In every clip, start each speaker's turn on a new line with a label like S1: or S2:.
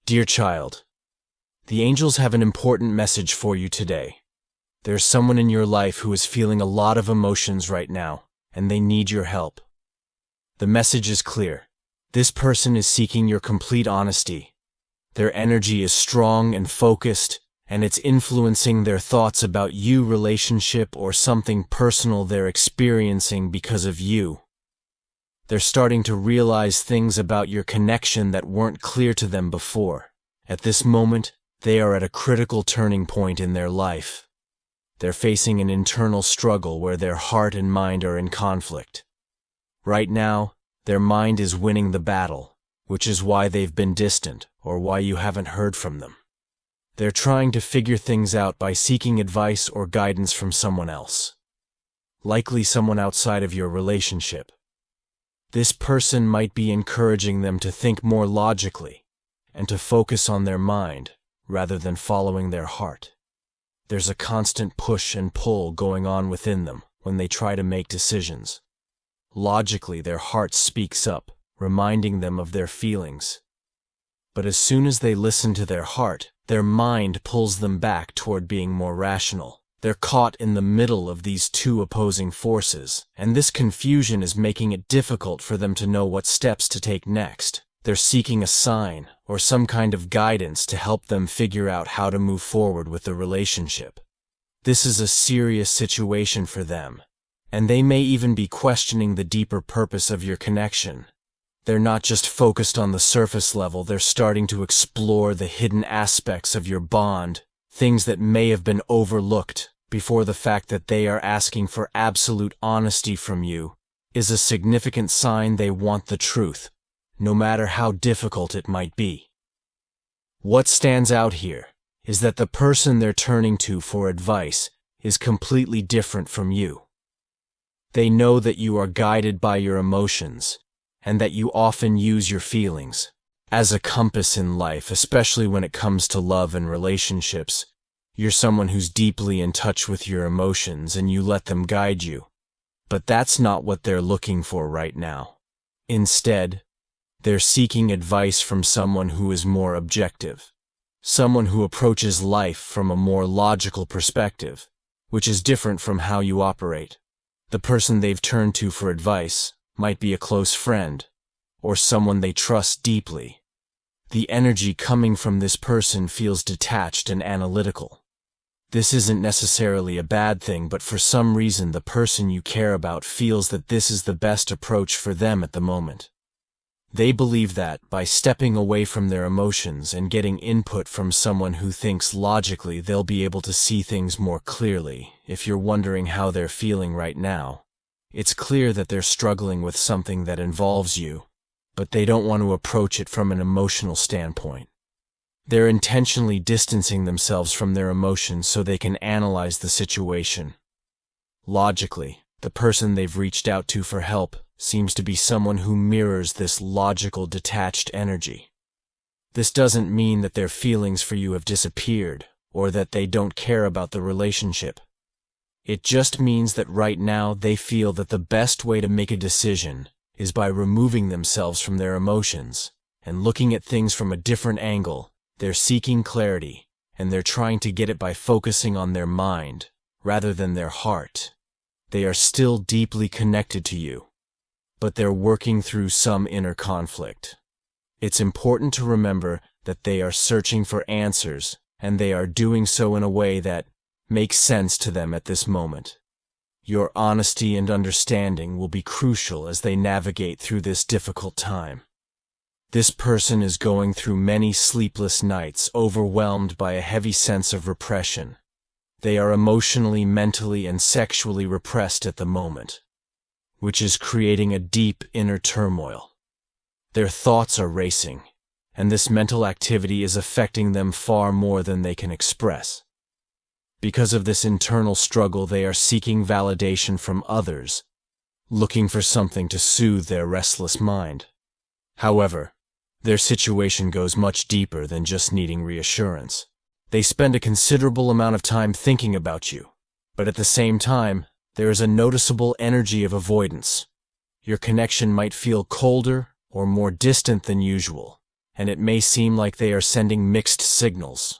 S1: Dear child, the angels have an important message for you today. There's someone in your life who is feeling a lot of emotions right now, and they need your help. The message is clear. This person is seeking your complete honesty. Their energy is strong and focused, and it's influencing their thoughts about you, relationship, or something personal they're experiencing because of you. They're starting to realize things about your connection that weren't clear to them before. At this moment, they are at a critical turning point in their life. They're facing an internal struggle where their heart and mind are in conflict. Right now, their mind is winning the battle, which is why they've been distant, or why you haven't heard from them. They're trying to figure things out by seeking advice or guidance from someone else. Likely someone outside of your relationship. This person might be encouraging them to think more logically, and to focus on their mind, rather than following their heart. There's a constant push and pull going on within them when they try to make decisions. Logically, their heart speaks up, reminding them of their feelings. But as soon as they listen to their heart, their mind pulls them back toward being more rational. They're caught in the middle of these two opposing forces, and this confusion is making it difficult for them to know what steps to take next. They're seeking a sign or some kind of guidance to help them figure out how to move forward with the relationship. This is a serious situation for them, and they may even be questioning the deeper purpose of your connection. They're not just focused on the surface level, they're starting to explore the hidden aspects of your bond, things that may have been overlooked before. The fact that they are asking for absolute honesty from you is a significant sign they want the truth, no matter how difficult it might be. What stands out here is that the person they're turning to for advice is completely different from you. They know that you are guided by your emotions, and that you often use your feelings as a compass in life, especially when it comes to love and relationships. You're someone who's deeply in touch with your emotions and you let them guide you. But that's not what they're looking for right now. Instead, they're seeking advice from someone who is more objective. Someone who approaches life from a more logical perspective, which is different from how you operate. The person they've turned to for advice might be a close friend, or someone they trust deeply. The energy coming from this person feels detached and analytical. This isn't necessarily a bad thing, but for some reason the person you care about feels that this is the best approach for them at the moment. They believe that, by stepping away from their emotions and getting input from someone who thinks logically, they'll be able to see things more clearly. If you're wondering how they're feeling right now, it's clear that they're struggling with something that involves you, but they don't want to approach it from an emotional standpoint. They're intentionally distancing themselves from their emotions so they can analyze the situation. Logically, the person they've reached out to for help seems to be someone who mirrors this logical, detached energy. This doesn't mean that their feelings for you have disappeared, or that they don't care about the relationship. It just means that right now they feel that the best way to make a decision is by removing themselves from their emotions and looking at things from a different angle. They're seeking clarity, and they're trying to get it by focusing on their mind rather than their heart. They are still deeply connected to you, but they're working through some inner conflict. It's important to remember that they are searching for answers, and they are doing so in a way that makes sense to them at this moment. Your honesty and understanding will be crucial as they navigate through this difficult time. This person is going through many sleepless nights, overwhelmed by a heavy sense of repression. They are emotionally, mentally, and sexually repressed at the moment, which is creating a deep inner turmoil. Their thoughts are racing, and this mental activity is affecting them far more than they can express. Because of this internal struggle, they are seeking validation from others, looking for something to soothe their restless mind. However, their situation goes much deeper than just needing reassurance. They spend a considerable amount of time thinking about you, but at the same time, there is a noticeable energy of avoidance. Your connection might feel colder or more distant than usual, and it may seem like they are sending mixed signals.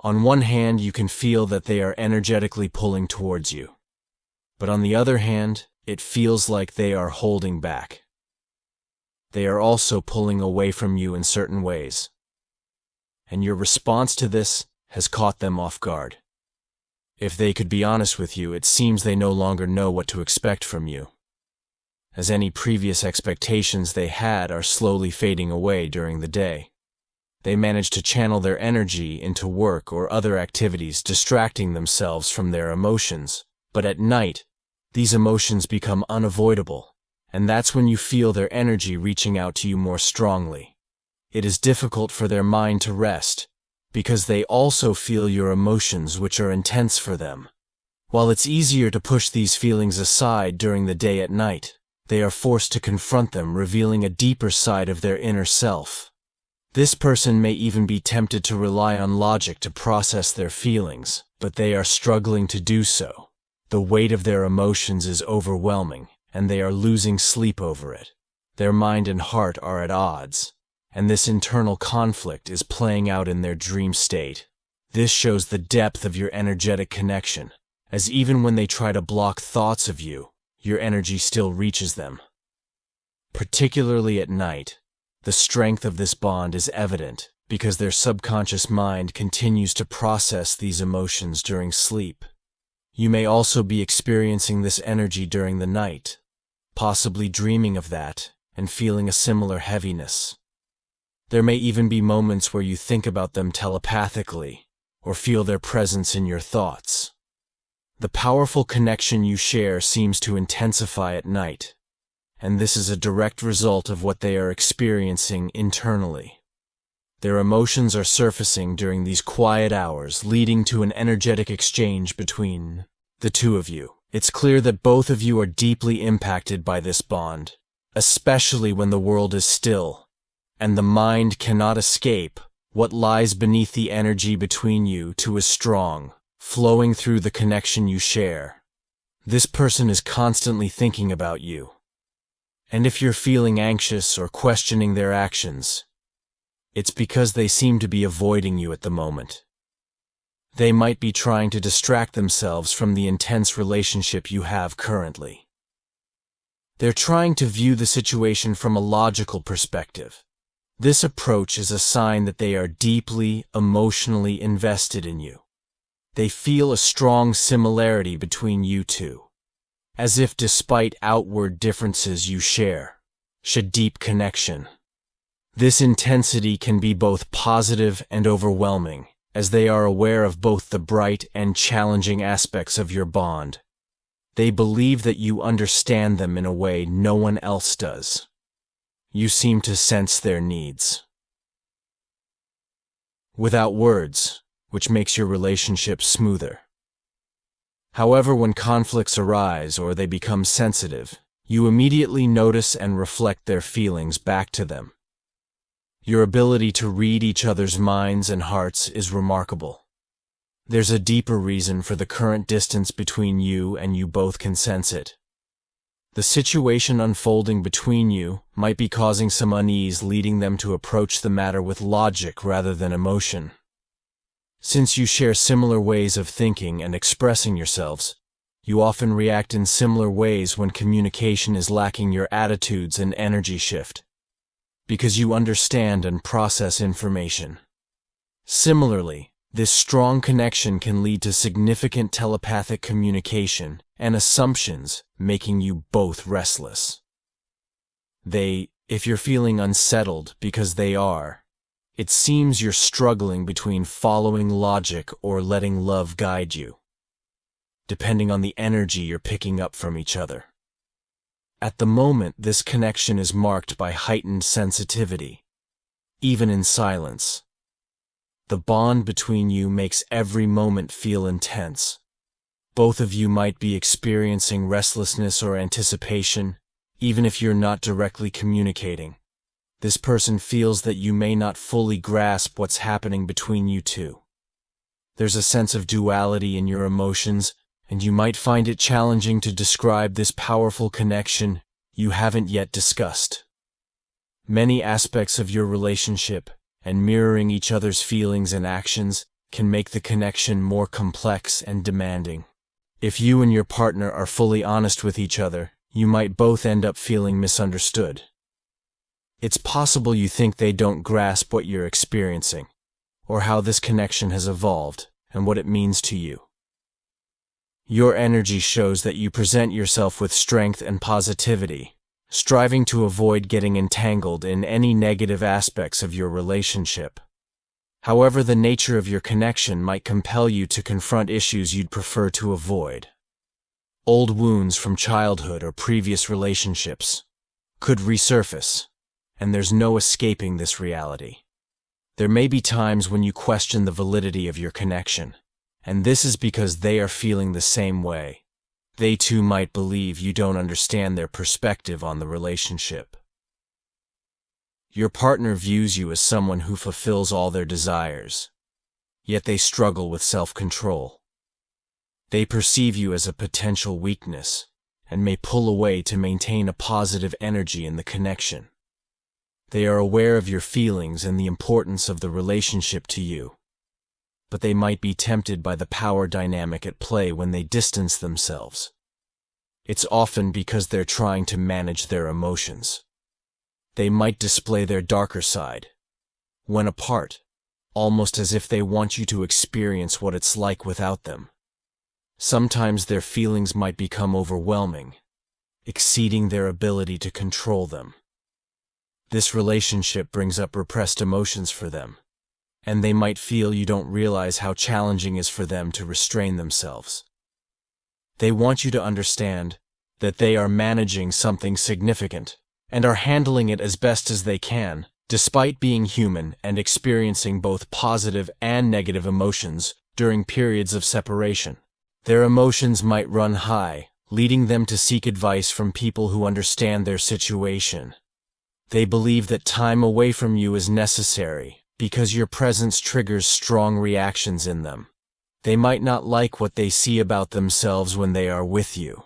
S1: On one hand, you can feel that they are energetically pulling towards you. But on the other hand, it feels like they are holding back. They are also pulling away from you in certain ways. And your response to this has caught them off guard. If they could be honest with you, it seems they no longer know what to expect from you, as any previous expectations they had are slowly fading away during the day. They manage to channel their energy into work or other activities, distracting themselves from their emotions. But at night, these emotions become unavoidable, and that's when you feel their energy reaching out to you more strongly. It is difficult for their mind to rest, because they also feel your emotions, which are intense for them. While it's easier to push these feelings aside during the day, at night, they are forced to confront them, revealing a deeper side of their inner self. This person may even be tempted to rely on logic to process their feelings, but they are struggling to do so. The weight of their emotions is overwhelming, and they are losing sleep over it. Their mind and heart are at odds, and this internal conflict is playing out in their dream state. This shows the depth of your energetic connection, as even when they try to block thoughts of you, your energy still reaches them. Particularly at night, the strength of this bond is evident because their subconscious mind continues to process these emotions during sleep. You may also be experiencing this energy during the night, possibly dreaming of that and feeling a similar heaviness. There may even be moments where you think about them telepathically or feel their presence in your thoughts. The powerful connection you share seems to intensify at night, and this is a direct result of what they are experiencing internally. Their emotions are surfacing during these quiet hours, leading to an energetic exchange between the two of you. It's clear that both of you are deeply impacted by this bond, especially when the world is still, and the mind cannot escape. What lies beneath the energy between you two is strong, flowing through the connection you share. This person is constantly thinking about you. And if you're feeling anxious or questioning their actions, it's because they seem to be avoiding you at the moment. They might be trying to distract themselves from the intense relationship you have currently. They're trying to view the situation from a logical perspective. This approach is a sign that they are deeply, emotionally invested in you. They feel a strong similarity between you two, as if despite outward differences you share a deep connection. This intensity can be both positive and overwhelming, as they are aware of both the bright and challenging aspects of your bond. They believe that you understand them in a way no one else does. You seem to sense their needs without words, which makes your relationship smoother. However, when conflicts arise or they become sensitive, you immediately notice and reflect their feelings back to them. Your ability to read each other's minds and hearts is remarkable. There's a deeper reason for the current distance between you, and you both can sense it. The situation unfolding between you might be causing some unease, leading them to approach the matter with logic rather than emotion. Since you share similar ways of thinking and expressing yourselves, you often react in similar ways when communication is lacking your attitudes and energy shift, because you understand and process information. Similarly, this strong connection can lead to significant telepathic communication and assumptions, making you both restless. If you're feeling unsettled because they are, it seems you're struggling between following logic or letting love guide you, depending on the energy you're picking up from each other. At the moment, this connection is marked by heightened sensitivity, even in silence. The bond between you makes every moment feel intense. Both of you might be experiencing restlessness or anticipation, even if you're not directly communicating. This person feels that you may not fully grasp what's happening between you two. There's a sense of duality in your emotions, and you might find it challenging to describe this powerful connection you haven't yet discussed. Many aspects of your relationship and mirroring each other's feelings and actions can make the connection more complex and demanding. If you and your partner are fully honest with each other, you might both end up feeling misunderstood. It's possible you think they don't grasp what you're experiencing, or how this connection has evolved and what it means to you. Your energy shows that you present yourself with strength and positivity, striving to avoid getting entangled in any negative aspects of your relationship. However, the nature of your connection might compel you to confront issues you'd prefer to avoid. Old wounds from childhood or previous relationships could resurface, and there's no escaping this reality. There may be times when you question the validity of your connection, and this is because they are feeling the same way. They too might believe you don't understand their perspective on the relationship. Your partner views you as someone who fulfills all their desires, yet they struggle with self-control. They perceive you as a potential weakness and may pull away to maintain a positive energy in the connection. They are aware of your feelings and the importance of the relationship to you, but they might be tempted by the power dynamic at play when they distance themselves. It's often because they're trying to manage their emotions. They might display their darker side when apart, almost as if they want you to experience what it's like without them. Sometimes their feelings might become overwhelming, exceeding their ability to control them. This relationship brings up repressed emotions for them, and they might feel you don't realize how challenging it is for them to restrain themselves. They want you to understand that they are managing something significant and are handling it as best as they can, despite being human and experiencing both positive and negative emotions during periods of separation. Their emotions might run high, leading them to seek advice from people who understand their situation. They believe that time away from you is necessary because your presence triggers strong reactions in them. They might not like what they see about themselves when they are with you,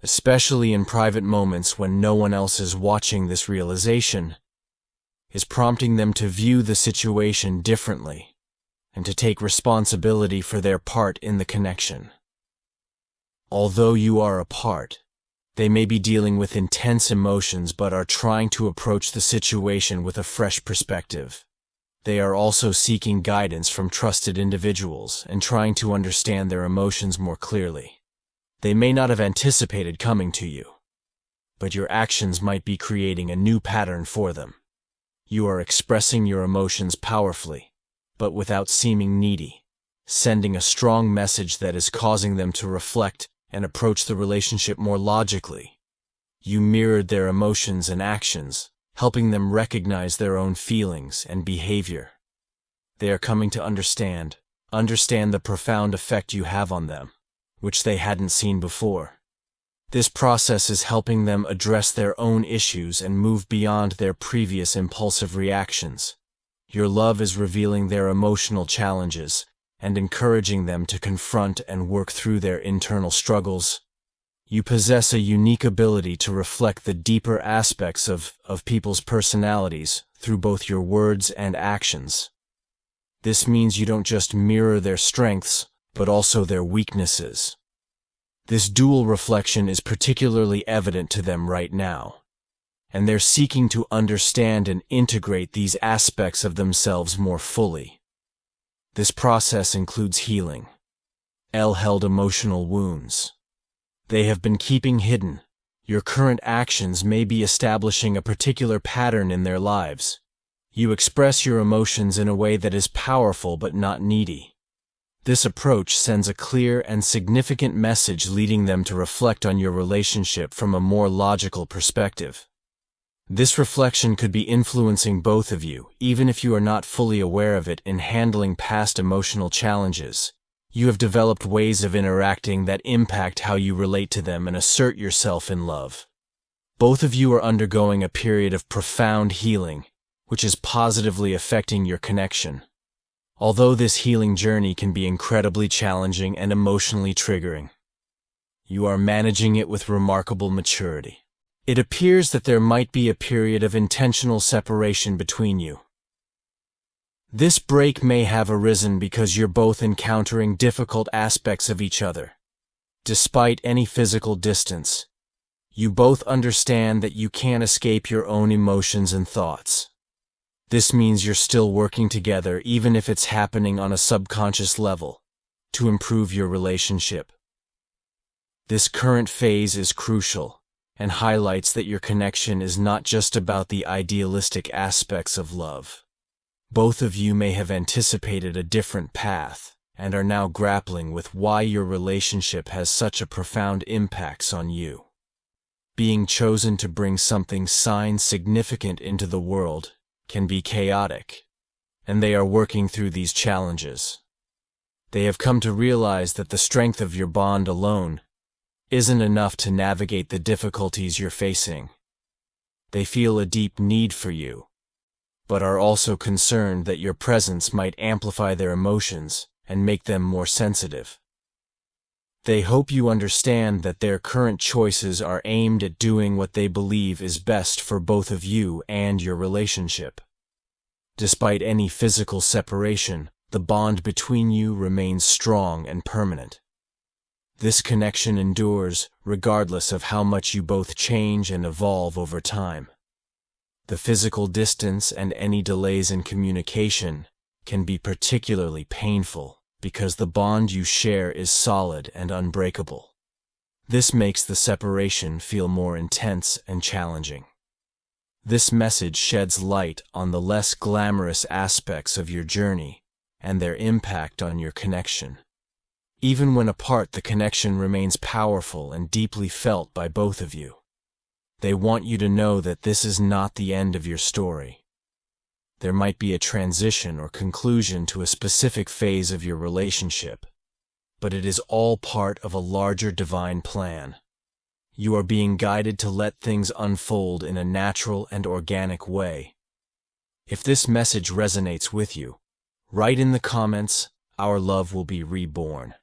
S1: especially in private moments when no one else is watching. This realization is prompting them to view the situation differently and to take responsibility for their part in the connection. Although you are apart, they may be dealing with intense emotions but are trying to approach the situation with a fresh perspective. They are also seeking guidance from trusted individuals and trying to understand their emotions more clearly. They may not have anticipated coming to you, but your actions might be creating a new pattern for them. You are expressing your emotions powerfully, but without seeming needy, sending a strong message that is causing them to reflect and approach the relationship more logically. You mirrored their emotions and actions, helping them recognize their own feelings and behavior. They are coming to understand the profound effect you have on them, which they hadn't seen before. This process is helping them address their own issues and move beyond their previous impulsive reactions. Your love is revealing their emotional challenges and encouraging them to confront and work through their internal struggles. You possess a unique ability to reflect the deeper aspects of people's personalities through both your words and actions. This means you don't just mirror their strengths, but also their weaknesses. This dual reflection is particularly evident to them right now, and they're seeking to understand and integrate these aspects of themselves more fully. This process includes healing held emotional wounds they have been keeping hidden. Your current actions may be establishing a particular pattern in their lives. You express your emotions in a way that is powerful but not needy. This approach sends a clear and significant message, leading them to reflect on your relationship from a more logical perspective. This reflection could be influencing both of you, even if you are not fully aware of it. In handling past emotional challenges, you have developed ways of interacting that impact how you relate to them and assert yourself in love. Both of you are undergoing a period of profound healing, which is positively affecting your connection. Although this healing journey can be incredibly challenging and emotionally triggering, you are managing it with remarkable maturity. It appears that there might be a period of intentional separation between you. This break may have arisen because you're both encountering difficult aspects of each other. Despite any physical distance, you both understand that you can't escape your own emotions and thoughts. This means you're still working together, even if it's happening on a subconscious level, to improve your relationship. This current phase is crucial and highlights that your connection is not just about the idealistic aspects of love. Both of you may have anticipated a different path and are now grappling with why your relationship has such a profound impact on you. Being chosen to bring something significant into the world can be chaotic, and they are working through these challenges. They have come to realize that the strength of your bond alone isn't enough to navigate the difficulties you're facing. They feel a deep need for you, but are also concerned that your presence might amplify their emotions and make them more sensitive. They hope you understand that their current choices are aimed at doing what they believe is best for both of you and your relationship. Despite any physical separation, the bond between you remains strong and permanent. This connection endures regardless of how much you both change and evolve over time. The physical distance and any delays in communication can be particularly painful because the bond you share is solid and unbreakable. This makes the separation feel more intense and challenging. This message sheds light on the less glamorous aspects of your journey and their impact on your connection. Even when apart, the connection remains powerful and deeply felt by both of you. They want you to know that this is not the end of your story. There might be a transition or conclusion to a specific phase of your relationship, but it is all part of a larger divine plan. You are being guided to let things unfold in a natural and organic way. If this message resonates with you, write in the comments, "Our love will be reborn."